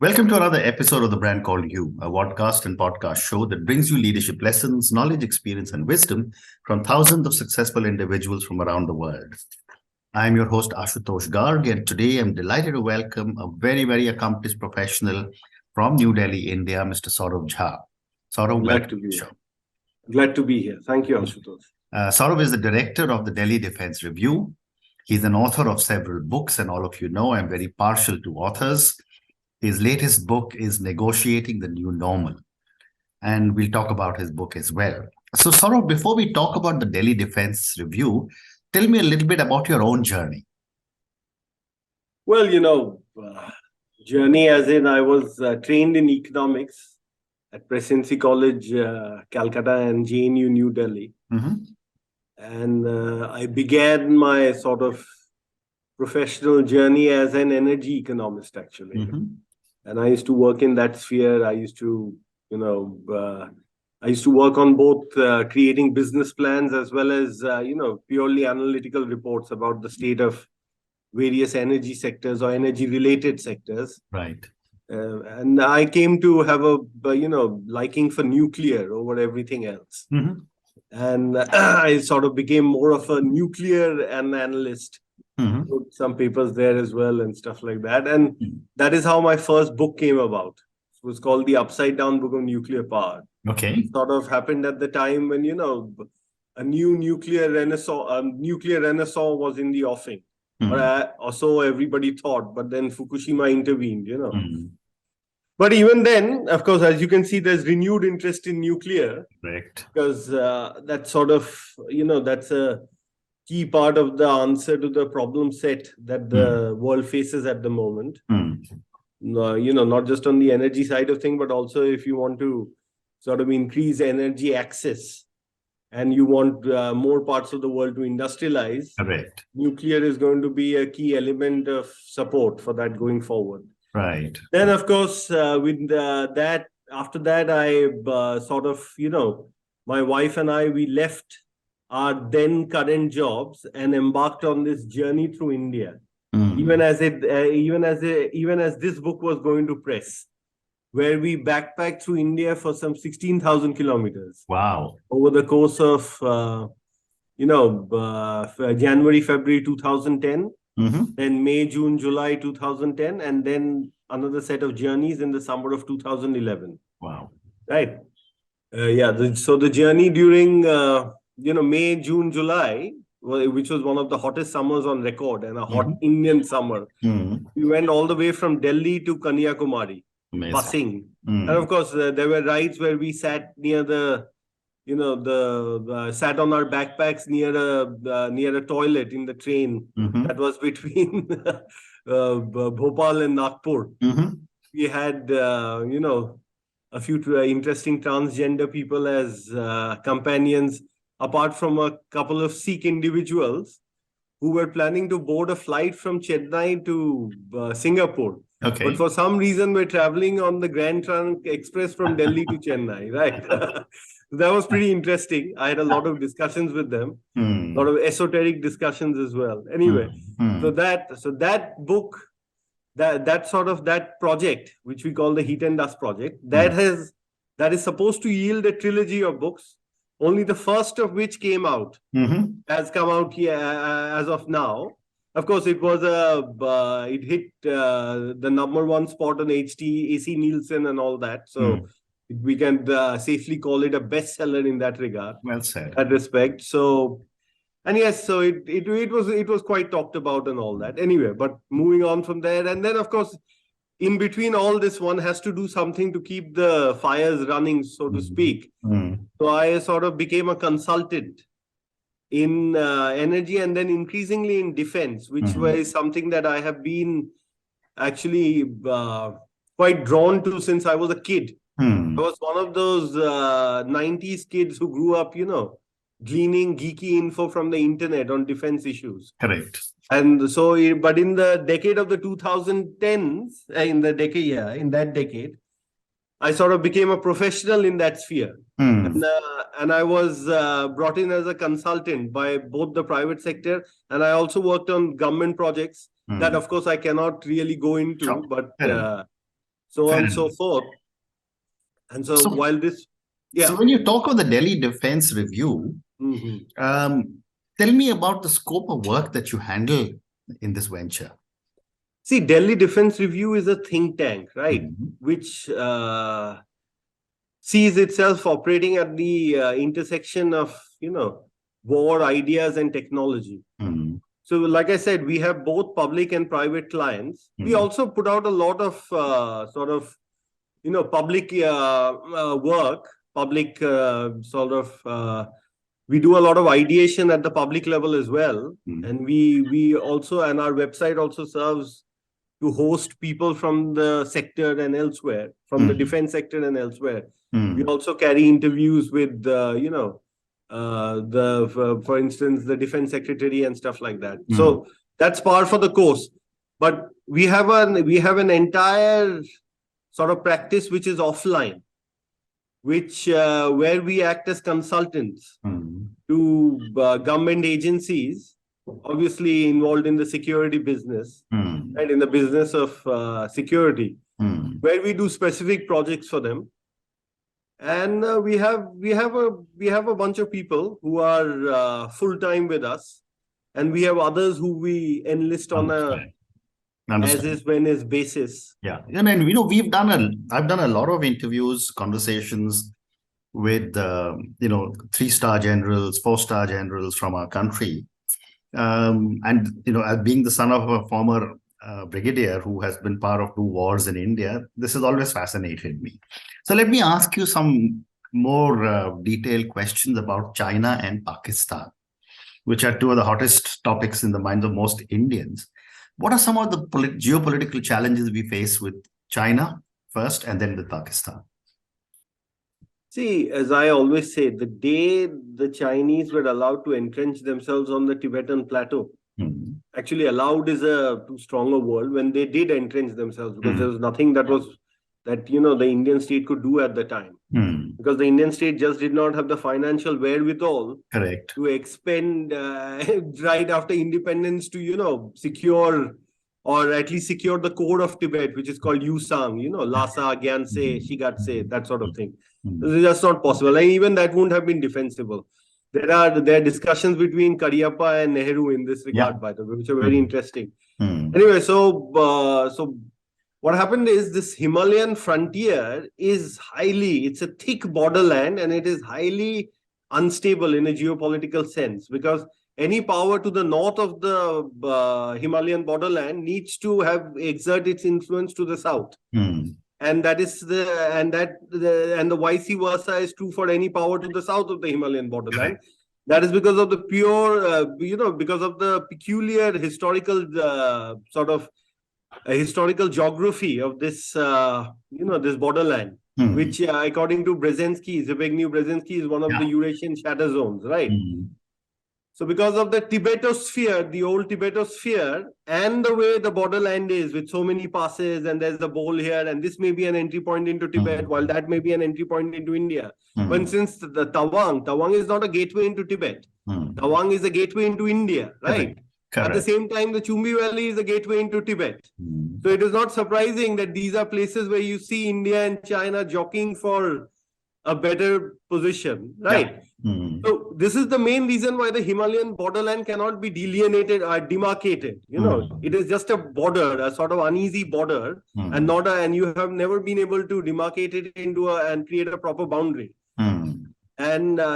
Welcome to another episode of The Brand Called You, a podcast and podcast show that brings you leadership lessons, knowledge, experience, and wisdom from thousands of successful individuals from around the world. I'm your host, Ashutosh Garg, and today I'm delighted to welcome a very, very accomplished professional from New Delhi, India, Mr. Saurav Jha. Saurav, Glad to welcome to be the here. show. Glad to be here. Thank you, Ashutosh. Saurav is the director of the Delhi Defense Review. He's an author of several books, and all of you know I'm very partial to authors. His latest book is Negotiating the New Normal, and we'll talk about his book as well. So, Saurav, before we talk about the Delhi Defense Review, tell me a little bit about your own journey. Well, journey as in I was trained in economics at Presidency College, Calcutta and JNU, New Delhi. And I began my sort of professional journey as an energy economist, actually. And I used to work in that sphere. I used to, work on both creating business plans as well as, purely analytical reports about the state of various energy sectors or energy related sectors. Right. And I came to have a, liking for nuclear over everything else. And I sort of became more of a nuclear analyst. Wrote some papers there as well and stuff like that. And that is how my first book came about. It was called The Upside Down Book of Nuclear Power. Okay. It sort of happened at the time when, a new nuclear renaissance was in the offing. Or so everybody thought. But then Fukushima intervened, But even then, of course, as you can see, there's renewed interest in nuclear. Correct. Because that's sort of, that's a key part of the answer to the problem set that the world faces at the moment. Not just on the energy side of things, but also if you want to sort of increase energy access and you want more parts of the world to industrialize. Correct. Nuclear is going to be a key element of support for that going forward. Right. Then, of course, with that, after that, I my wife and I, we left our then current jobs and embarked on this journey through India. Even as this book was going to press, where we backpacked through India for some 16,000 kilometers. Wow. Over the course of January, February 2010. Then May, June, July 2010, and then another set of journeys in the summer of 2011. Wow. Right. So the journey during, May, June, July, which was one of the hottest summers on record and a hot Indian summer. We went all the way from Delhi to Kanyakumari, busing. And of course, there were rides where we sat near sat on our backpacks near a toilet in the train that was between Bhopal and Nagpur. We had, a few interesting transgender people as companions, apart from a couple of Sikh individuals who were planning to board a flight from Chennai to Singapore. Okay. But for some reason, we're traveling on the Grand Trunk Express from Delhi to Chennai, right? That was pretty interesting. I had a lot of discussions with them, a lot of esoteric discussions as well. Anyway, so that book, that project, which we call the Heat and Dust Project, that is supposed to yield a trilogy of books. Only the first of which came out, has come out here as of now. Of course, it was it hit the #1 spot on AC Nielsen and all that. So we can safely call it a bestseller in that regard. Well said. That respect. So, and yes, so it was quite talked about and all that. Anyway, but moving on from there, and then of course, in between all this, one has to do something to keep the fires running, so to speak. So I sort of became a consultant in energy and then increasingly in defense, which was something that I have been actually quite drawn to since I was a kid. I was one of those 90s kids who grew up, gleaning geeky info from the internet on defense issues. Correct. And so, but in the decade of the 2010s, in that decade, I sort of became a professional in that sphere. And I was brought in as a consultant by both the private sector, and I also worked on government projects that, of course, I cannot really go into. Sure. But so on Fair and so enough. forth. And so, So, while this, so when you talk of the Delhi Defense Review, tell me about the scope of work that you handle in this venture. See, Delhi Defense Review is a think tank, right? Which sees itself operating at the intersection of, war ideas and technology. So, like I said, we have both public and private clients. We also put out a lot of public work, public we do a lot of ideation at the public level as well. And we also, and our website also serves to host people from the sector and elsewhere, from the defense sector and elsewhere. We also carry interviews with, for instance, the defense secretary and stuff like that. So that's par for the course. But we have an entire sort of practice which is offline, which where we act as consultants to government agencies, obviously involved in the security business, right, in the business of security, where we do specific projects for them. And we have a bunch of people who are full-time with us, and we have others who we enlist on a as is when is basis. Yeah, and I've done a lot of interviews, conversations with 3-star generals, 4-star generals from our country, and as being the son of a former brigadier who has been part of 2 wars in India, this has always fascinated me. So let me ask you some more detailed questions about China and Pakistan, which are 2 of the hottest topics in the minds of most Indians. What are some of the geopolitical challenges we face with China first and then with Pakistan? See, as I always say, the day the Chinese were allowed to entrench themselves on the Tibetan Plateau, actually allowed is a too strong a word, when they did entrench themselves, because there was nothing that the Indian state could do at the time. Because the Indian state just did not have the financial wherewithal to expend right after independence to, secure, or at least secure the core of Tibet, which is called Yusang, Lhasa, Gyaltse, Shigatse, that sort of thing. It's just not possible. And even that wouldn't have been defensible. There are discussions between Cariappa and Nehru in this regard, by the way, which are very interesting. Anyway, so what happened is this Himalayan frontier is it's a thick borderland, and it is highly unstable in a geopolitical sense, because any power to the north of the Himalayan borderland needs to exert its influence to the south. And that is the vice versa is true for any power to the south of the Himalayan borderland. That is because of the because of the peculiar historical historical geography of this this borderland, which according to Zbigniew Brzezinski, is one of the Eurasian shadow zones, right? So because of the Tibetosphere, the old Tibetosphere, and the way the borderland is with so many passes, and there's the bowl here, and this may be an entry point into Tibet, while that may be an entry point into India. For instance, the Tawang is not a gateway into Tibet. Tawang is a gateway into India, right? At the same time, the Chumbi Valley is a gateway into Tibet. So it is not surprising that these are places where you see India and China jockeying for a better position, right? So this is the main reason why the Himalayan borderland cannot be delineated or demarcated. It is just a border, a sort of uneasy border, and you have never been able to demarcate it into and create a proper boundary. And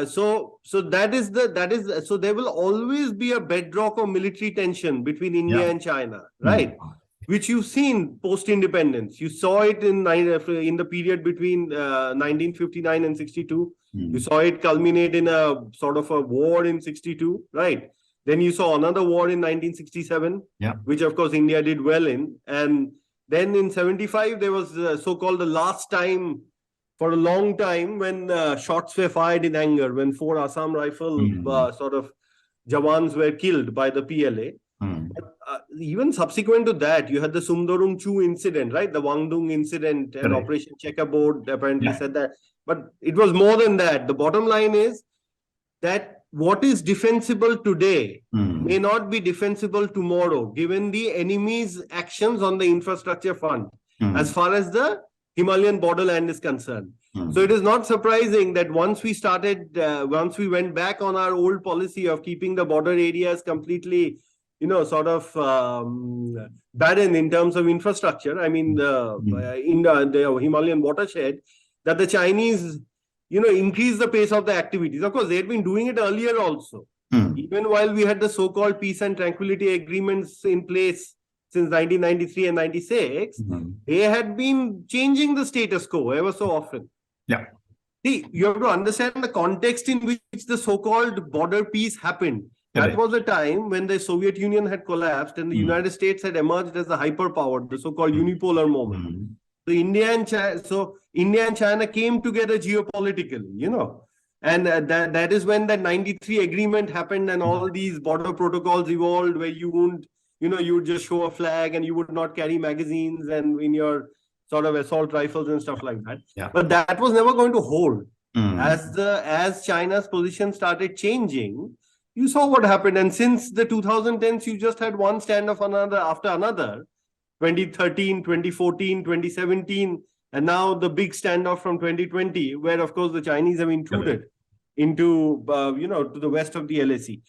so there will always be a bedrock of military tension between India and China, right? Which you've seen post-independence. You saw it in the period between 1959 and 62. You saw it culminate in a sort of a war in 62, right? Then you saw another war in 1967, which of course India did well in. And then in 75, there was so-called the last time for a long time when shots were fired in anger, when 4 Assam rifle sort of Jawans were killed by the PLA. But, even subsequent to that, you had the Sumdorung Chu incident, right? The Wangdung incident, and Operation Checkerboard apparently said that. But it was more than that. The bottom line is that what is defensible today may not be defensible tomorrow, given the enemy's actions on the infrastructure front. as far as the Himalayan borderland is concerned. So it is not surprising that once we went back on our old policy of keeping the border areas completely, sort of barren in terms of infrastructure, I mean, in the Himalayan watershed, that the Chinese, increase the pace of the activities. Of course, they had been doing it earlier also. Even while we had the so-called peace and tranquility agreements in place since 1993 and 96, they had been changing the status quo ever so often. Yeah. See, you have to understand the context in which the so-called border peace happened. That was a time when the Soviet Union had collapsed and the United States had emerged as a hyperpower, the so-called unipolar moment. So India and China came together geopolitically, and that is when that 93 agreement happened and all these border protocols evolved, where you wouldn't, you would just show a flag and you would not carry magazines and in your sort of assault rifles and stuff like that. Yeah. But that was never going to hold. As China's position started changing, you saw what happened. And since the 2010s, you just had one standoff after another. 2013, 2014, 2017, and now the big standoff from 2020, where of course the Chinese have intruded into, to the west of the LAC.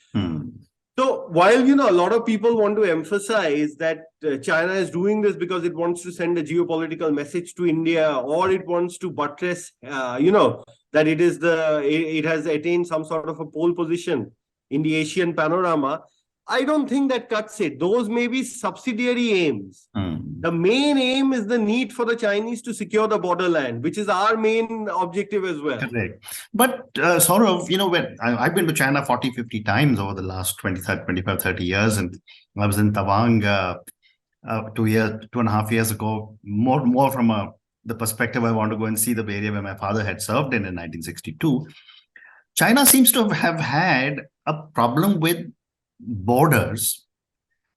So while, a lot of people want to emphasize that China is doing this because it wants to send a geopolitical message to India, or it wants to buttress, that it has attained some sort of a pole position in the Asian panorama, I don't think that cuts it. Those may be subsidiary aims. The main aim is the need for the Chinese to secure the borderland, which is our main objective as well. Correct. But Saurav, when I've been to China 40, 50 times over the last 25, 30 years, and I was in Tawang 2.5 years ago, more from the perspective I want to go and see the area where my father had served in 1962. China seems to have had a problem with borders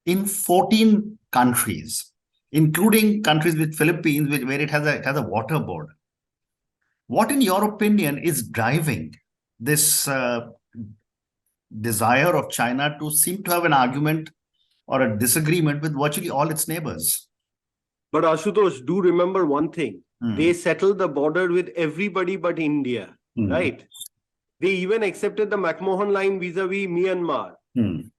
in 14 countries, including countries with Philippines, where it has a water border. What, in your opinion, is driving this desire of China to seem to have an argument or a disagreement with virtually all its neighbors? But Ashutosh, do remember one thing. They settled the border with everybody but India, right? They even accepted the McMahon line vis-a-vis Myanmar.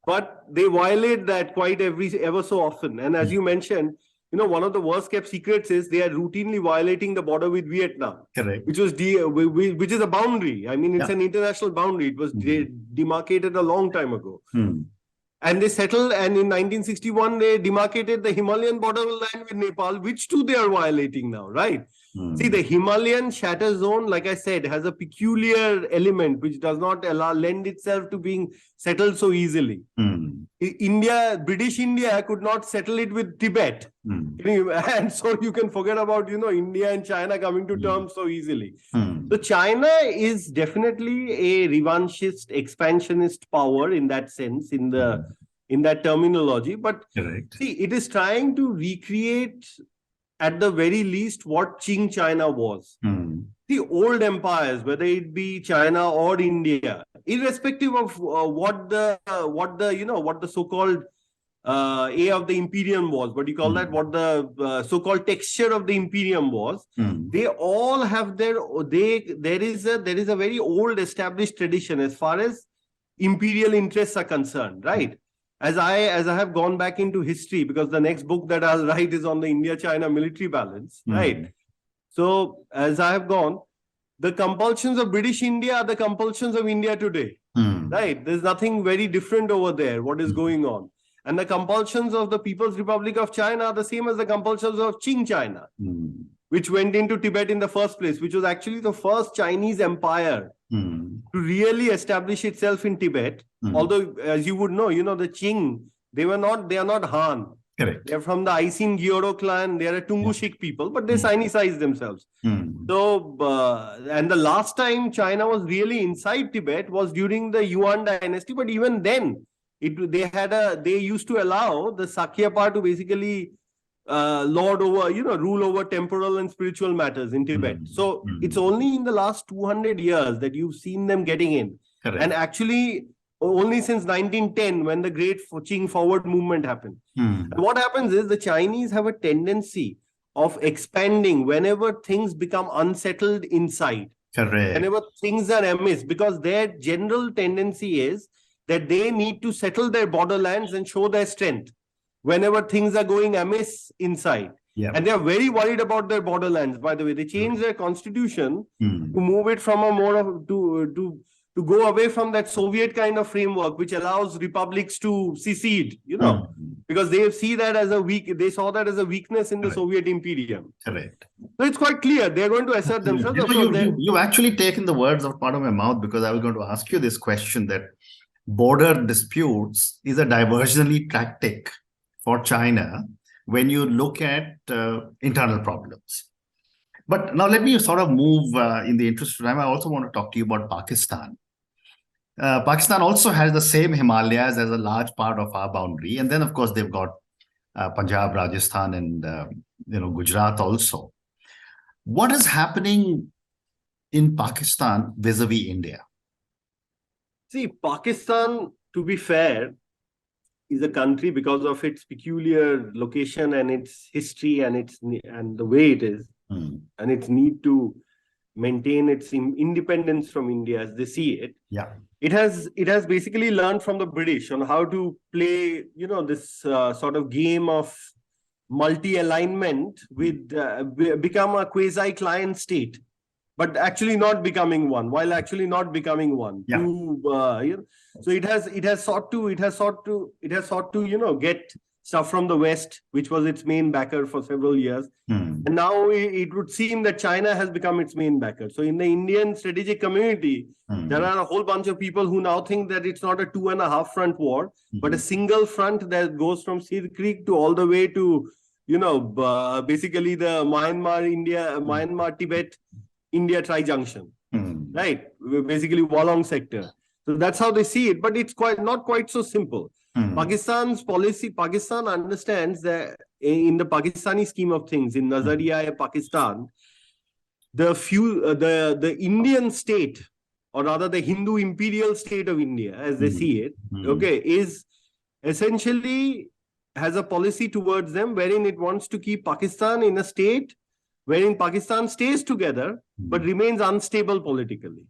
But they violate that quite ever so often. And as you mentioned, one of the worst kept secrets is they are routinely violating the border with Vietnam. Correct. Which is a boundary. I mean, it's an international boundary. It was demarcated a long time ago. And they settled, and in 1961, they demarcated the Himalayan borderline with Nepal, which too they are violating now, right? See, the Himalayan shatter zone, like I said, has a peculiar element which does not lend itself to being settled so easily. British India could not settle it with Tibet. And so you can forget about, India and China coming to terms so easily. So China is definitely a revanchist, expansionist power in that sense, in that terminology. But see, it is trying to recreate, at the very least, what Qing China was. The old empires, whether it be China or India, irrespective of what the so-called A of the imperium was, what do you call that? What the so-called texture of the imperium was. They all have there is a very old established tradition as far as imperial interests are concerned, right? As I have gone back into history, because the next book that I'll write is on the India-China military balance, right? So as I have gone, the compulsions of British India are the compulsions of India today, right? There's nothing very different over there, what is going on. And the compulsions of the People's Republic of China are the same as the compulsions of Qing China, which went into Tibet in the first place, which was actually the first Chinese empire to really establish itself in Tibet. Although, as you would know, the Qing, they are not Han. Correct. They're from the Aisin Gyoro clan. They are a Tungushik people, but they Sinicized themselves. So, and the last time China was really inside Tibet was during the Yuan dynasty. But even then, they used to allow the Sakyapa to basically rule over temporal and spiritual matters in Tibet. So it's only in the last 200 years that you've seen them getting in. Correct. And actually, only since 1910, when the great Qing forward movement happened. And what happens is the Chinese have a tendency of expanding whenever things become unsettled inside. Correct. Whenever things are amiss, because their general tendency is that they need to settle their borderlands and show their strength whenever things are going amiss inside. Yeah. And they are very worried about their borderlands, by the way. They changed their constitution to Hmm. move it from a more of to go away from that Soviet kind of framework, which allows republics to secede, because they see that as they saw that as a weakness in the Correct. Soviet imperium. Correct. So it's quite clear they're going to assert themselves. You've actually taken the words out of my mouth, because I was going to ask you this question, that border disputes is a diversionary tactic for China when you look at internal problems. But now let me sort of move in the interest of time. I also want to talk to you about Pakistan. Pakistan also has the same Himalayas as a large part of our boundary. And then, of course, they've got Punjab, Rajasthan, and Gujarat also. What is happening in Pakistan vis-a-vis India? See, Pakistan, to be fair, is a country, because of its peculiar location and its history and the way it is, and its need to maintain its independence from India as they see it. Yeah. It has basically learned from the British on how to play, this sort of game of multi-alignment with become a quasi-client state, but actually not becoming one, while actually not becoming one. Yeah. So it has sought to get stuff from the West, which was its main backer for several years. And now it would seem that China has become its main backer. So in the Indian strategic community, there are a whole bunch of people who now think that it's not a 2.5 front war, but a single front that goes from Sir Creek to all the way to, basically the Myanmar, Tibet, India tri-junction, right? Basically Wolong sector. So that's how they see it, but it's not quite so simple. Pakistan's policy, Pakistan understands that in the Pakistani scheme of things, in Nazariya Pakistan, the Indian state, or rather the Hindu imperial state of India, as they see it, is essentially has a policy towards them wherein it wants to keep Pakistan in a state wherein Pakistan stays together but remains unstable politically.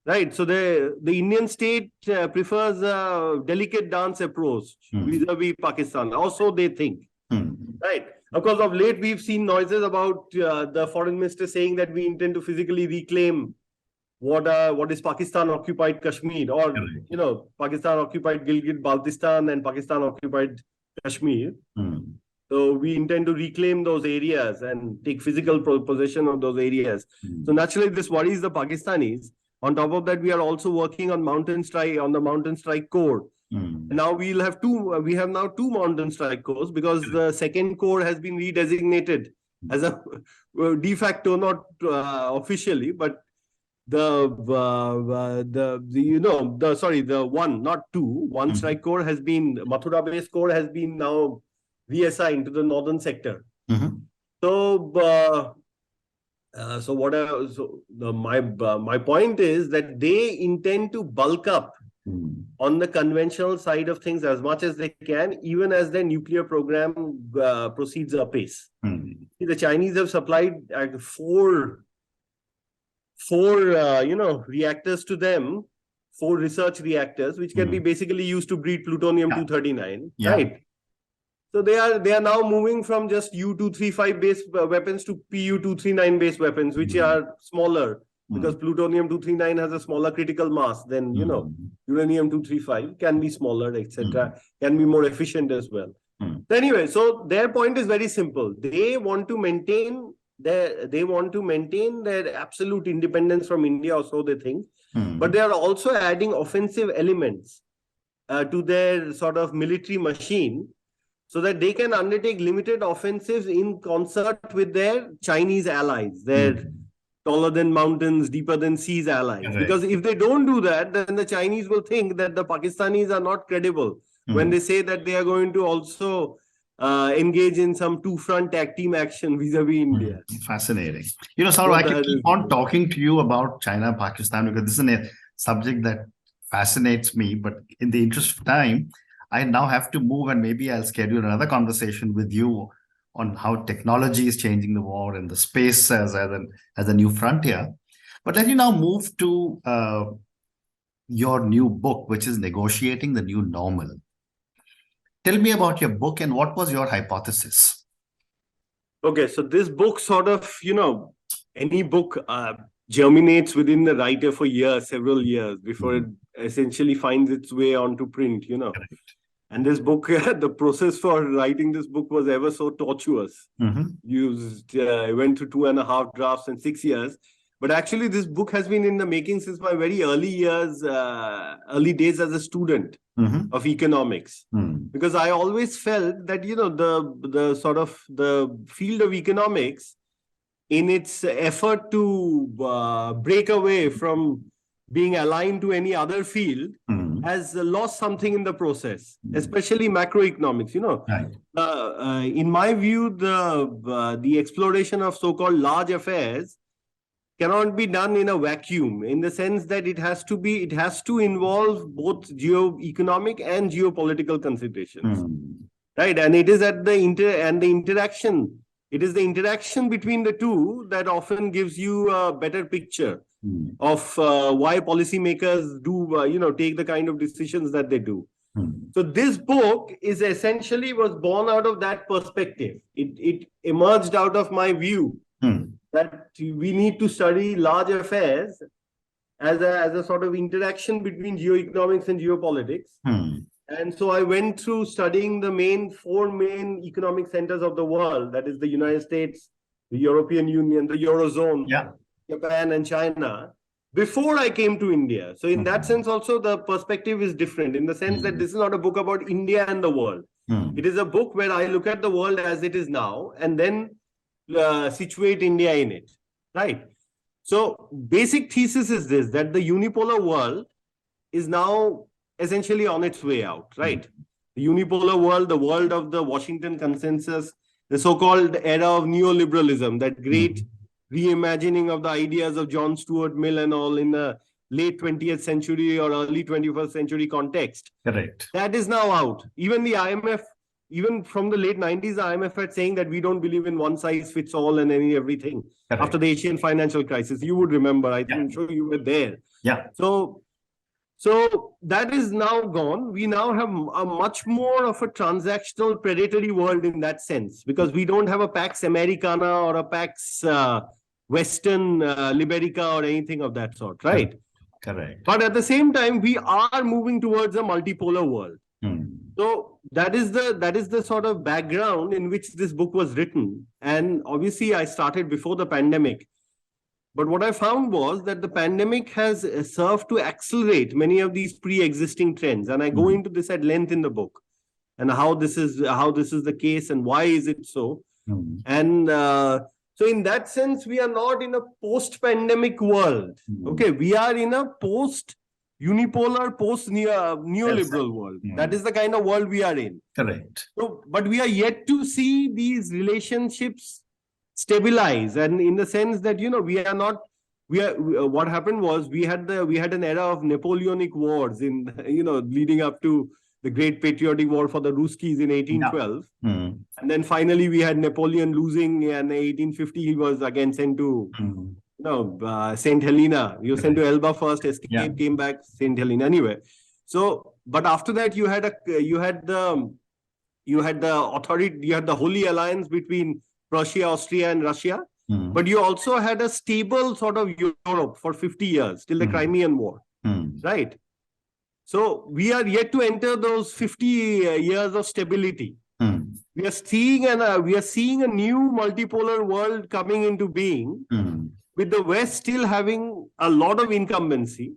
Right. So the Indian state prefers a delicate dance approach vis-a-vis Pakistan. Also, they think. Right. Of course, of late, we've seen noises about the foreign minister saying that we intend to physically reclaim what is Pakistan-occupied Kashmir, or, Pakistan-occupied Gilgit-Baltistan and Pakistan-occupied Kashmir. So we intend to reclaim those areas and take physical possession of those areas. So naturally, this worries the Pakistanis. On top of that, we are also working on the Mountain Strike Corps. And now we have now two Mountain Strike Corps, because the second corps has been redesignated as a de facto, not officially, but the one strike corps has been, Mathura based corps has been now reassigned to the northern sector. My point is that they intend to bulk up on the conventional side of things as much as they can, even as their nuclear program proceeds apace. The Chinese have supplied four reactors to them, 4 research reactors, which can be basically used to breed plutonium-239, right? So they are now moving from just U-235 based weapons to Pu-239 based weapons, which are smaller, because plutonium-239 has a smaller critical mass than uranium-235, can be smaller, etc., can be more efficient as well. Anyway, so their point is very simple. They want to maintain their absolute independence from India, or so they think. But they are also adding offensive elements to their sort of military machine, so that they can undertake limited offensives in concert with their Chinese allies, their taller than mountains, deeper than seas allies. Because if they don't do that, then the Chinese will think that the Pakistanis are not credible when they say that they are going to also engage in some two-front tag team action vis-a-vis India. Fascinating. Saurav, I can keep on talking to you about China, Pakistan, because this is a subject that fascinates me. But in the interest of time, I now have to move, and maybe I'll schedule another conversation with you on how technology is changing the world and the space as a new frontier. But let me now move to your new book, which is Negotiating the New Normal. Tell me about your book and what was your hypothesis? Okay, so this book sort of, any book germinates within the writer for years, several years, before it essentially finds its way onto print, Correct. And this book, the process for writing this book was ever so tortuous. I went through 2.5 drafts and 6 years. But actually, this book has been in the making since my very early years, early days as a student of economics. Because I always felt that, the sort of the field of economics, in its effort to break away from being aligned to any other field, has lost something in the process, especially macroeconomics. Right. In my view, the exploration of so-called large affairs cannot be done in a vacuum, in the sense that it has to involve both geo-economic and geopolitical considerations, right? And it is at the interaction. It is the interaction between the two that often gives you a better picture of why policymakers do, take the kind of decisions that they do. So this book is essentially was born out of that perspective. It emerged out of my view that we need to study large affairs as a sort of interaction between geoeconomics and geopolitics. And so I went through studying the four main economic centers of the world, that is the United States, the European Union, the Eurozone, Japan and China, before I came to India. So in that sense also, the perspective is different, in the sense that this is not a book about India and the world. It is a book where I look at the world as it is now and then situate India in it, right? So basic thesis is this, that the unipolar world is now essentially on its way out, right? The unipolar world, the world of the Washington Consensus, the so-called era of neoliberalism, that great reimagining of the ideas of John Stuart Mill and all in the late 20th century or early 21st century context. Correct. That is now out. Even the IMF, even from the late 90s, the IMF had saying that we don't believe in one size fits all and everything. Correct. After the Asian financial crisis. You would remember, I'm sure you were there. Yeah. So that is now gone. We now have a much more of a transactional predatory world in that sense, because we don't have a Pax Americana or a Pax Western Liberica or anything of that sort, right? Correct. But at the same time, we are moving towards a multipolar world. So that is the sort of background in which this book was written. And obviously, I started before the pandemic. But what I found was that the pandemic has served to accelerate many of these pre-existing trends. And I go into this at length in the book, and how this is the case and why is it so. And so in that sense, we are not in a post-pandemic world. Okay, we are in a post-unipolar, post-neoliberal world. That is the kind of world we are in. Correct. So, but we are yet to see these relationships stabilize, and in the sense that what happened was we had an era of Napoleonic wars in leading up to the Great Patriotic War for the Ruskies in 1812, and then finally we had Napoleon losing, and in 1850 he was again sent to Saint Helena. He was sent to Elba first, escaped, came back, Saint Helena anyway. So, but after that you had the Holy Alliance between Prussia, Austria, and Russia. But you also had a stable sort of Europe for 50 years till the Crimean War, right? So we are yet to enter those 50 years of stability. We are seeing a new multipolar world coming into being, with the West still having a lot of incumbency,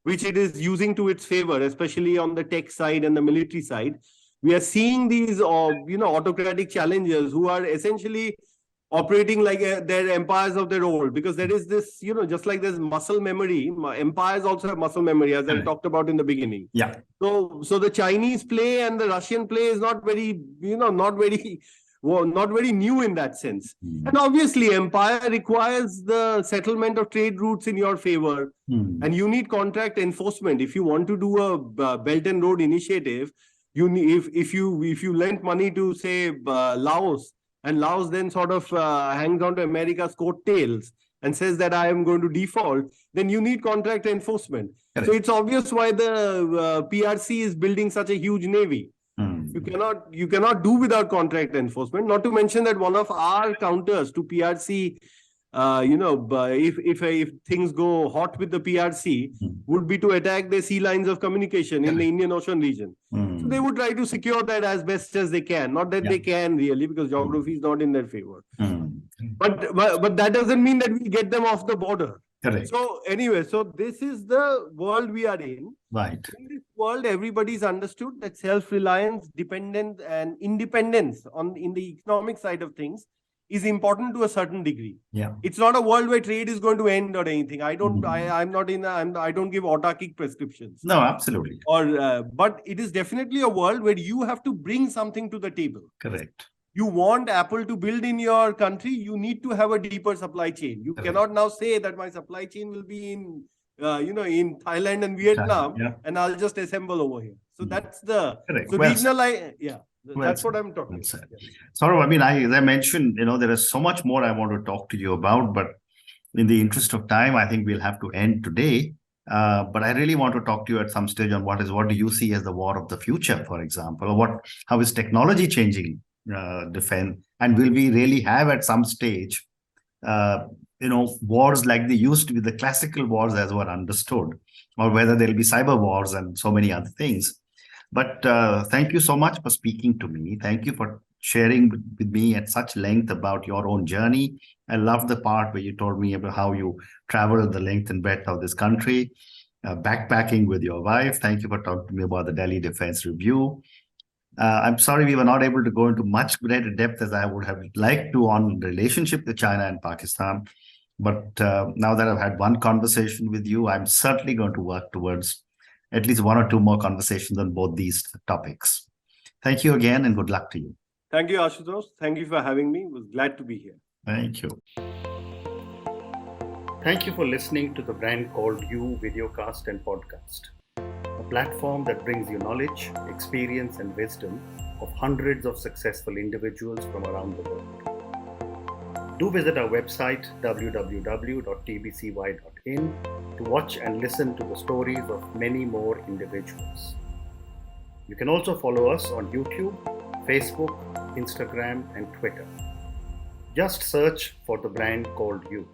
which it is using to its favor, especially on the tech side and the military side. We are seeing these, autocratic challengers who are essentially operating like their empires of their old, because there is this, just like there's muscle memory, empires also have muscle memory, as I talked about in the beginning. Yeah. So the Chinese play and the Russian play is not very new in that sense. And obviously, empire requires the settlement of trade routes in your favor, and you need contract enforcement. If you want to do a Belt and Road Initiative, if you lend money to, say, Laos, and Laos then sort of hangs on to America's coattails and says that I am going to default, then you need contract enforcement. Correct. So it's obvious why the PRC is building such a huge navy. You cannot do without contract enforcement. Not to mention that one of our counters to PRC, if things go hot with the PRC, would be to attack the sea lines of communication in the Indian Ocean region. So they would try to secure that as best as they can. Not that they can really, because geography is not in their favor. But that doesn't mean that we get them off the border. Correct. So anyway, so this is the world we are in. Right. In this world, everybody's understood that self-reliance, dependence, and independence in the economic side of things is important to a certain degree. Yeah. It's not a world where trade is going to end or anything. I don't give autarkic prescriptions. No, absolutely. But it is definitely a world where you have to bring something to the table. Correct. You want Apple to build in your country, you need to have a deeper supply chain. You cannot now say that my supply chain will be in Thailand and Vietnam, and I'll just assemble over here. So that's the regional. That's what I'm talking about. Saurav, I mean, as I mentioned, there is so much more I want to talk to you about, but in the interest of time, I think we'll have to end today. But I really want to talk to you at some stage on what do you see as the war of the future, for example, or how is technology changing defense, and will we really have at some stage wars like they used to be, the classical wars as were understood, or whether there'll be cyber wars and so many other things. But thank you so much for speaking to me. Thank you for sharing with me at such length about your own journey. I love the part where you told me about how you traveled the length and breadth of this country, backpacking with your wife. Thank you for talking to me about the Delhi Defense Review. I'm sorry we were not able to go into much greater depth as I would have liked to on the relationship with China and Pakistan. But now that I've had one conversation with you, I'm certainly going to work towards at least one or two more conversations on both these topics. Thank you again, and good luck to you. Thank you, Ashutosh. Thank you for having me. I was glad to be here. Thank you. Thank you for listening to the Brand Called You videocast and podcast, a platform that brings you knowledge, experience, and wisdom of hundreds of successful individuals from around the world. Do visit our website www.tbcy.in to watch and listen to the stories of many more individuals. You can also follow us on YouTube, Facebook, Instagram, and Twitter. Just search for the Brand Called You.